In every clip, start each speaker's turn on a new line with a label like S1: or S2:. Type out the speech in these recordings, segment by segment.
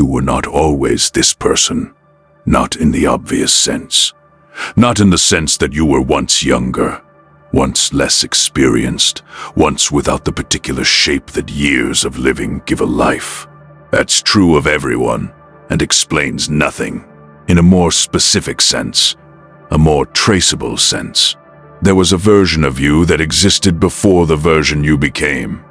S1: were not always this person, not in the obvious sense. Not in the sense that you were once younger, once less experienced, once without the particular shape that years of living give a life. That's true of everyone, and explains nothing. In a more specific sense, a more traceable sense, there was a version of you that existed before the version you became.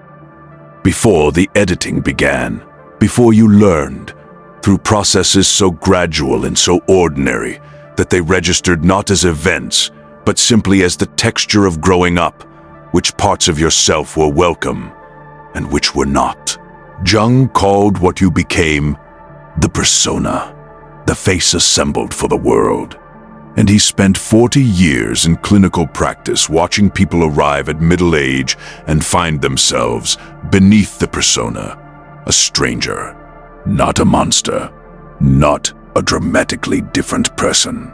S1: Before the editing began, before you learned, through processes so gradual and so ordinary that they registered not as events, but simply as the texture of growing up, which parts of yourself were welcome and which were not. Jung called what you became the persona, the face assembled for the world. And he spent 40 years in clinical practice watching people arrive at middle age and find themselves beneath the persona, a stranger, not a monster, not a dramatically different person.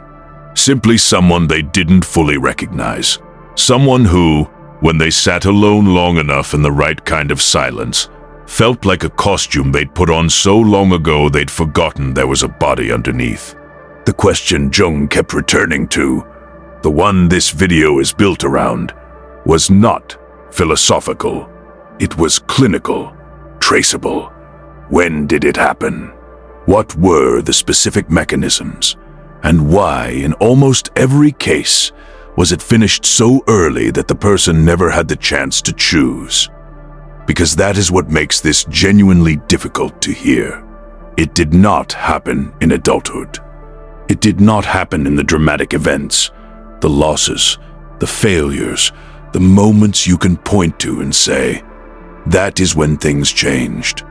S1: Simply someone they didn't fully recognize. Someone who, when they sat alone long enough in the right kind of silence, felt like a costume they'd put on so long ago they'd forgotten there was a body underneath. The question Jung kept returning to, the one this video is built around, was not philosophical. It was clinical, traceable. When did it happen? What were the specific mechanisms? And why, in almost every case, was it finished so early that the person never had the chance to choose? Because that is what makes this genuinely difficult to hear. It did not happen in adulthood. It did not happen in the dramatic events, the losses, the failures, the moments you can point to and say, that is when things changed.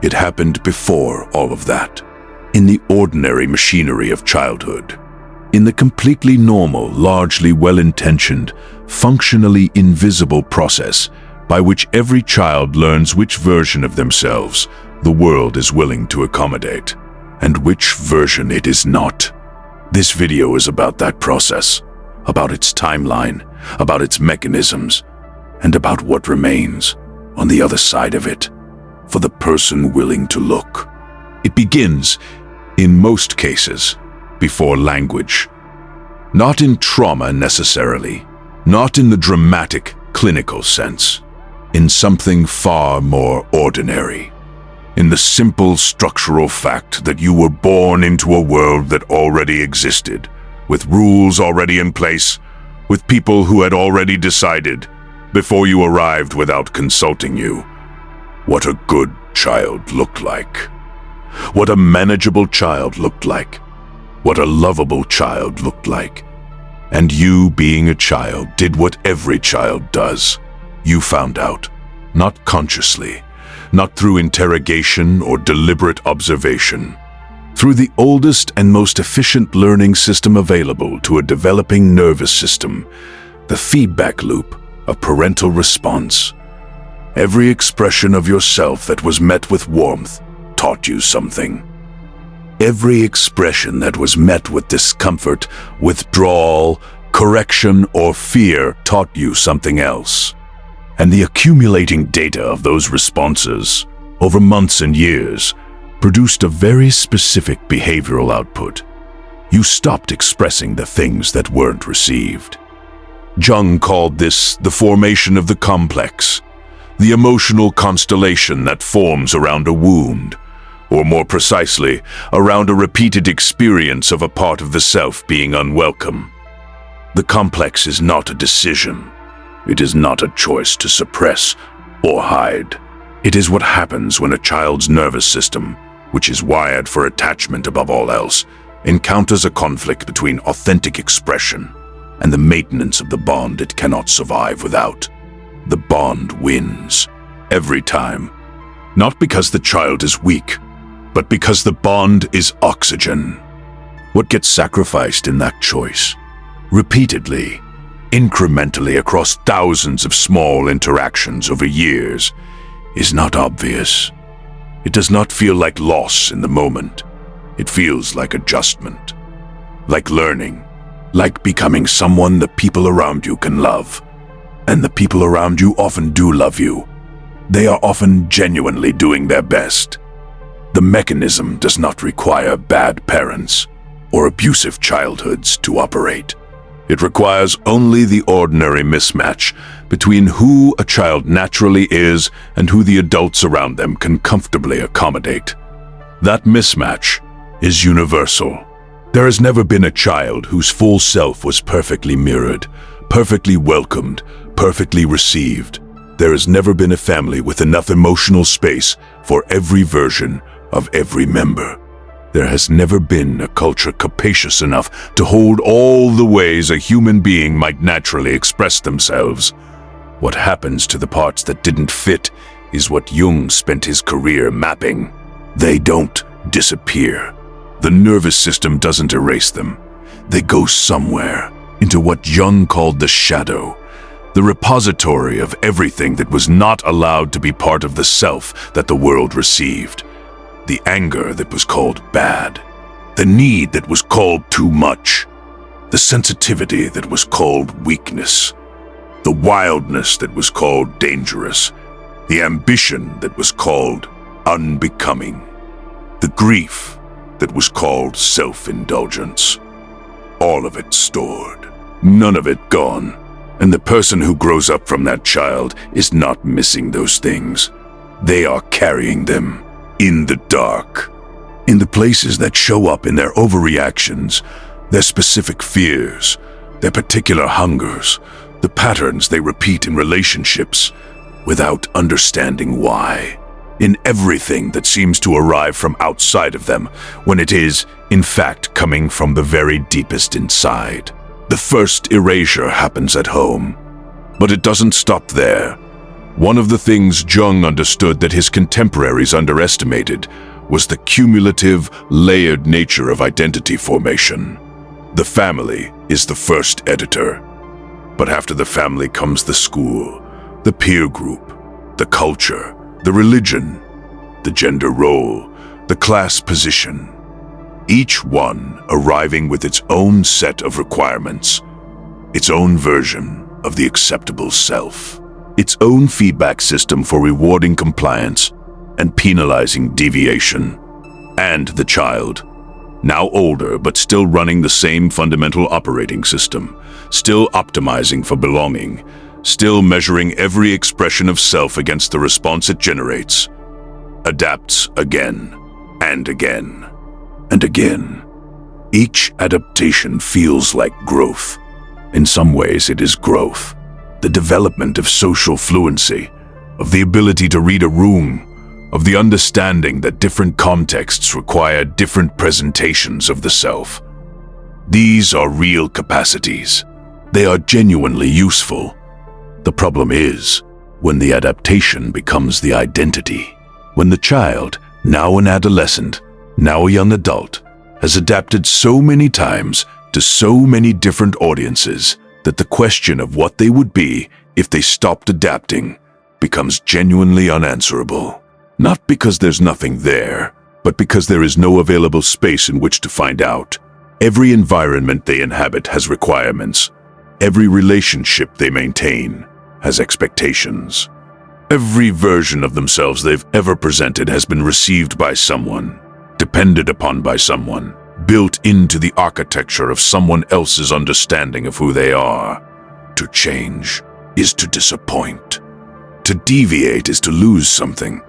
S1: It happened before all of that, in the ordinary machinery of childhood, in the completely normal, largely well-intentioned, functionally invisible process by which every child learns which version of themselves the world is willing to accommodate, and which version it is not. This video is about that process, about its timeline, about its mechanisms, and about what remains on the other side of it, for the person willing to look. It begins, in most cases, before language. Not in trauma necessarily, not in the dramatic, clinical sense, in something far more ordinary. In the simple structural fact that you were born into a world that already existed, with rules already in place, with people who had already decided, before you arrived without consulting you, what a good child looked like. What a manageable child looked like. What a lovable child looked like. And you, being a child, did what every child does. You found out, not consciously, not through interrogation or deliberate observation, through the oldest and most efficient learning system available to a developing nervous system, the feedback loop of parental response. Every expression of yourself that was met with warmth taught you something. Every expression that was met with discomfort, withdrawal, correction, or fear taught you something else. And the accumulating data of those responses, over months and years, produced a very specific behavioral output. You stopped expressing the things that weren't received. Jung called this the formation of the complex, the emotional constellation that forms around a wound, or more precisely, around a repeated experience of a part of the self being unwelcome. The complex is not a decision. It is not a choice to suppress or hide. It is what happens when a child's nervous system, which is wired for attachment above all else, encounters a conflict between authentic expression and the maintenance of the bond it cannot survive without. The bond wins every time, not because the child is weak, but because the bond is oxygen. What gets sacrificed in that choice? Repeatedly, incrementally across thousands of small interactions over years, is not obvious. It does not feel like loss in the moment. It feels like adjustment, like learning, like becoming someone the people around you can love. And the people around you often do love you. They are often genuinely doing their best. The mechanism does not require bad parents or abusive childhoods to operate. It requires only the ordinary mismatch between who a child naturally is and who the adults around them can comfortably accommodate. That mismatch is universal. There has never been a child whose full self was perfectly mirrored, perfectly welcomed, perfectly received. There has never been a family with enough emotional space for every version of every member. There has never been a culture capacious enough to hold all the ways a human being might naturally express themselves. What happens to the parts that didn't fit is what Jung spent his career mapping. They don't disappear. The nervous system doesn't erase them. They go somewhere, into what Jung called the shadow, the repository of everything that was not allowed to be part of the self that the world received. The anger that was called bad, the need that was called too much, the sensitivity that was called weakness, the wildness that was called dangerous, the ambition that was called unbecoming, the grief that was called self-indulgence. All of it stored, none of it gone. And the person who grows up from that child is not missing those things. They are carrying them in the dark, in the places that show up in their overreactions, their specific fears, their particular hungers, the patterns they repeat in relationships without understanding why, in everything that seems to arrive from outside of them when it is, in fact, coming from the very deepest inside. The first erasure happens at home, but it doesn't stop there. One of the things Jung understood that his contemporaries underestimated was the cumulative, layered nature of identity formation. The family is the first editor, but after the family comes the school, the peer group, the culture, the religion, the gender role, the class position. Each one arriving with its own set of requirements, its own version of the acceptable self, its own feedback system for rewarding compliance and penalizing deviation. And the child, now older but still running the same fundamental operating system, still optimizing for belonging, still measuring every expression of self against the response it generates, adapts again and again. And again, each adaptation feels like growth. In some ways, it is growth, the development of social fluency, of the ability to read a room, of the understanding that different contexts require different presentations of the self. These are real capacities. They are genuinely useful. The problem is when the adaptation becomes the identity, when the child, now an adolescent, now a young adult, has adapted so many times to so many different audiences that the question of what they would be if they stopped adapting becomes genuinely unanswerable. Not because there's nothing there, but because there is no available space in which to find out. Every environment they inhabit has requirements. Every relationship they maintain has expectations. Every version of themselves they've ever presented has been received by someone, depended upon by someone, built into the architecture of someone else's understanding of who they are. To change is to disappoint. To deviate is to lose something.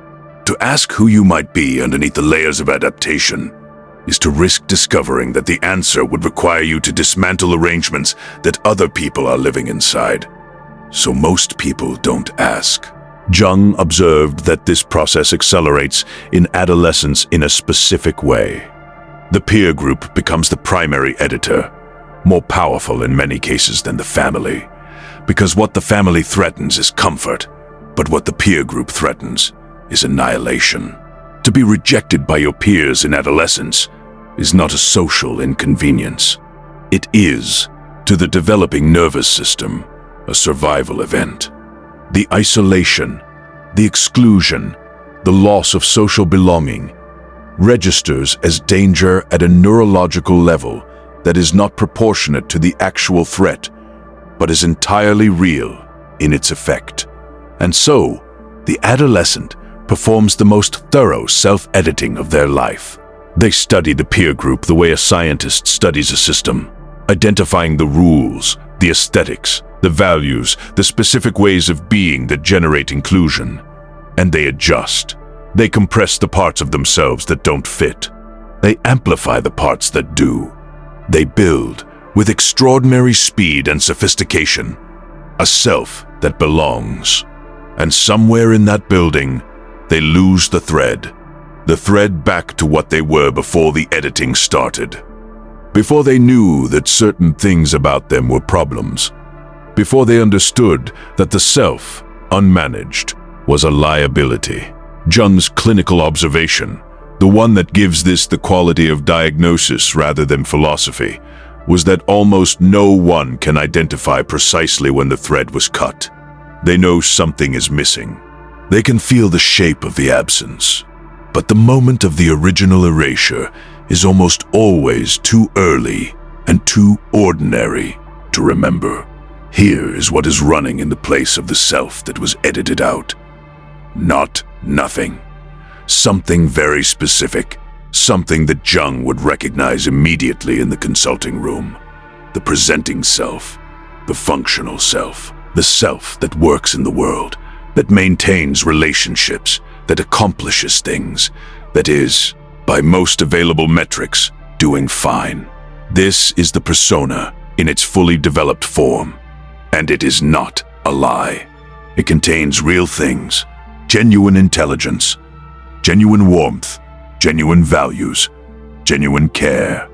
S1: To ask who you might be underneath the layers of adaptation is to risk discovering that the answer would require you to dismantle arrangements that other people are living inside. So most people don't ask. Jung observed that this process accelerates in adolescence in a specific way. The peer group becomes the primary editor, more powerful in many cases than the family, because what the family threatens is comfort, but what the peer group threatens is annihilation. To be rejected by your peers in adolescence is not a social inconvenience. It is, to the developing nervous system, a survival event. The isolation, the exclusion, the loss of social belonging registers as danger at a neurological level that is not proportionate to the actual threat, but is entirely real in its effect. And so, the adolescent performs the most thorough self-editing of their life. They study the peer group the way a scientist studies a system, identifying the rules, the aesthetics, the values, the specific ways of being that generate inclusion. And they adjust. They compress the parts of themselves that don't fit. They amplify the parts that do. They build, with extraordinary speed and sophistication, a self that belongs. And somewhere in that building, they lose the thread back to what they were before the editing started. Before they knew that certain things about them were problems. Before they understood that the self, unmanaged, was a liability. Jung's clinical observation, the one that gives this the quality of diagnosis rather than philosophy, was that almost no one can identify precisely when the thread was cut. They know something is missing. They can feel the shape of the absence. But the moment of the original erasure is almost always too early and too ordinary to remember. Here is what is running in the place of the self that was edited out. Not nothing. Something very specific. Something that Jung would recognize immediately in the consulting room. The presenting self. The functional self. The self that works in the world. That maintains relationships. That accomplishes things. That is, by most available metrics, doing fine. This is the persona in its fully developed form. And it is not a lie. It contains real things, genuine intelligence, genuine warmth, genuine values, genuine care.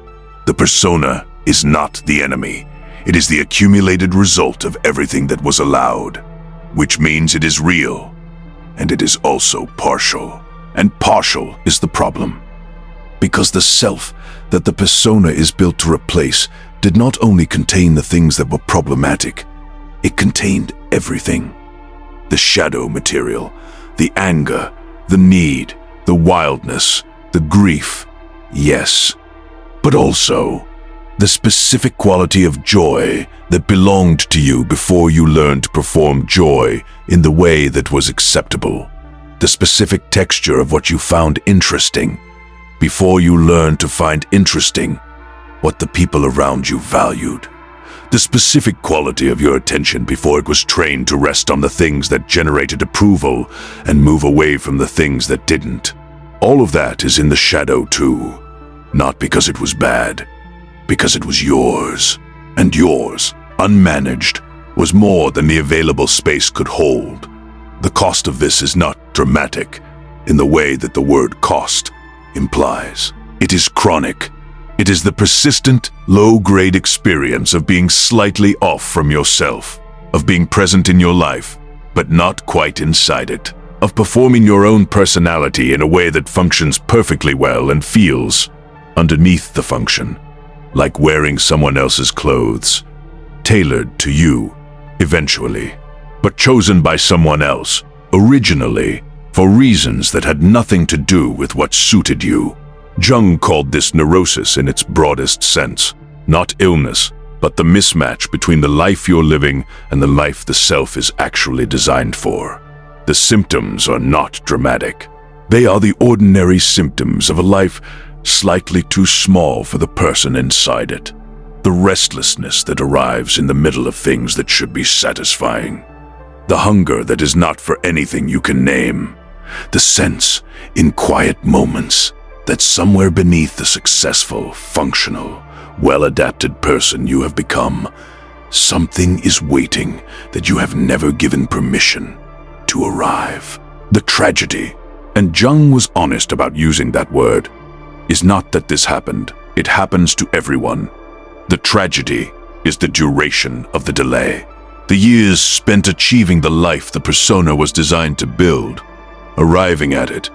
S1: The persona is not the enemy. It is the accumulated result of everything that was allowed, which means it is real, and it is also partial. And partial is the problem. Because the self that the persona is built to replace did not only contain the things that were problematic, it contained everything. The shadow material, the anger, the need, the wildness, the grief, yes, but also the specific quality of joy that belonged to you before you learned to perform joy in the way that was acceptable. The specific texture of what you found interesting before you learned to find interesting what the people around you valued. The specific quality of your attention before it was trained to rest on the things that generated approval and move away from the things that didn't. All of that is in the shadow too, not because it was bad, because it was yours, and yours, unmanaged, was more than the available space could hold. The cost of this is not dramatic in the way that the word cost implies. It is chronic. It is the persistent, low-grade experience of being slightly off from yourself, of being present in your life, but not quite inside it, of performing your own personality in a way that functions perfectly well and feels underneath the function, like wearing someone else's clothes, tailored to you, eventually, but chosen by someone else, originally, for reasons that had nothing to do with what suited you. Jung called this neurosis in its broadest sense, not illness, but the mismatch between the life you're living and the life the self is actually designed for. The symptoms are not dramatic. They are the ordinary symptoms of a life slightly too small for the person inside it. The restlessness that arrives in the middle of things that should be satisfying. The hunger that is not for anything you can name. The sense, in quiet moments, that somewhere beneath the successful, functional, well-adapted person you have become, something is waiting that you have never given permission to arrive. The tragedy, and Jung was honest about using that word, is not that this happened. It happens to everyone. The tragedy is the duration of the delay. The years spent achieving the life the persona was designed to build, arriving at it,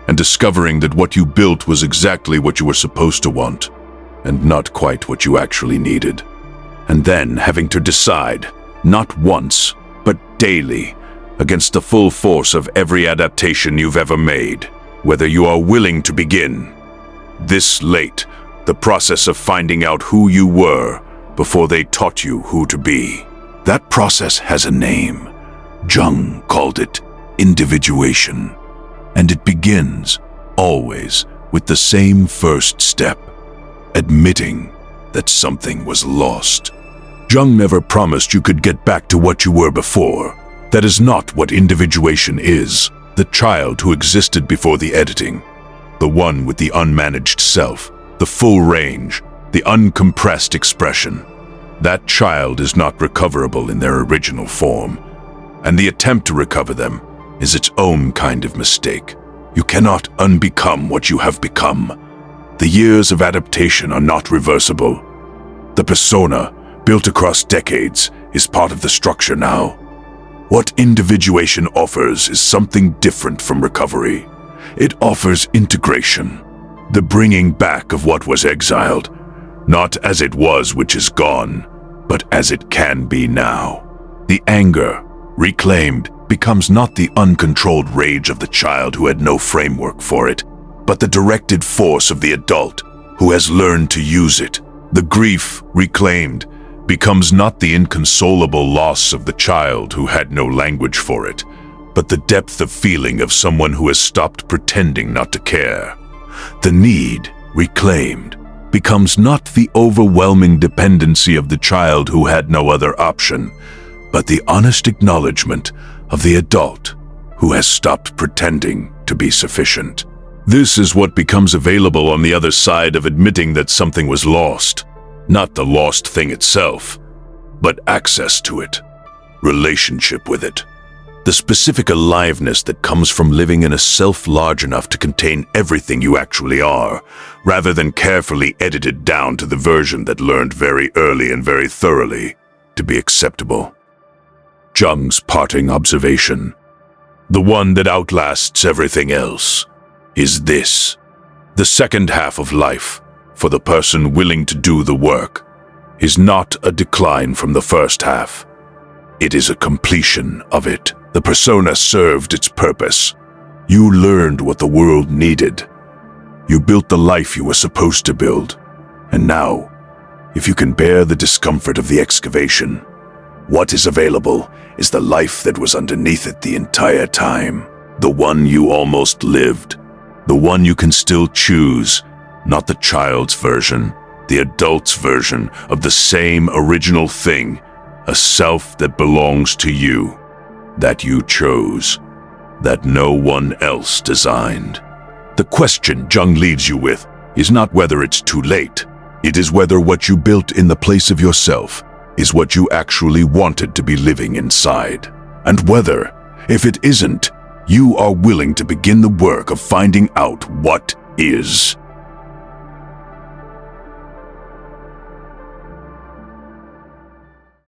S1: and discovering that what you built was exactly what you were supposed to want, and not quite what you actually needed. And then having to decide, not once, but daily, against the full force of every adaptation you've ever made, whether you are willing to begin. This late, the process of finding out who you were before they taught you who to be. That process has a name. Jung called it individuation. And it begins, always, with the same first step, admitting that something was lost. Jung never promised you could get back to what you were before. That is not what individuation is. The child who existed before the editing, the one with the unmanaged self, the full range, the uncompressed expression. That child is not recoverable in their original form, and the attempt to recover them is its own kind of mistake. You cannot unbecome what you have become. The years of adaptation are not reversible. The persona, built across decades, is part of the structure now. What individuation offers is something different from recovery. It offers integration, the bringing back of what was exiled, not as it was which is gone, but as it can be now. The anger, reclaimed, becomes not the uncontrolled rage of the child who had no framework for it, but the directed force of the adult who has learned to use it. The grief, reclaimed, becomes not the inconsolable loss of the child who had no language for it, but the depth of feeling of someone who has stopped pretending not to care. The need, reclaimed, becomes not the overwhelming dependency of the child who had no other option, but the honest acknowledgement of the adult who has stopped pretending to be sufficient. This is what becomes available on the other side of admitting that something was lost. Not the lost thing itself, but access to it, relationship with it. The specific aliveness that comes from living in a self large enough to contain everything you actually are, rather than carefully edited down to the version that learned very early and very thoroughly to be acceptable. Jung's parting observation, the one that outlasts everything else, is this: the second half of life, for the person willing to do the work, is not a decline from the first half. It is a completion of it. The persona served its purpose. You learned what the world needed. You built the life you were supposed to build. And now, if you can bear the discomfort of the excavation, what is available is the life that was underneath it the entire time. The one you almost lived. The one you can still choose. Not the child's version, the adult's version of the same original thing, a self that belongs to you, that you chose, that no one else designed. The question Jung leaves you with is not whether it's too late. It is whether what you built in the place of yourself is what you actually wanted to be living inside. And whether, if it isn't, you are willing to begin the work of finding out what is.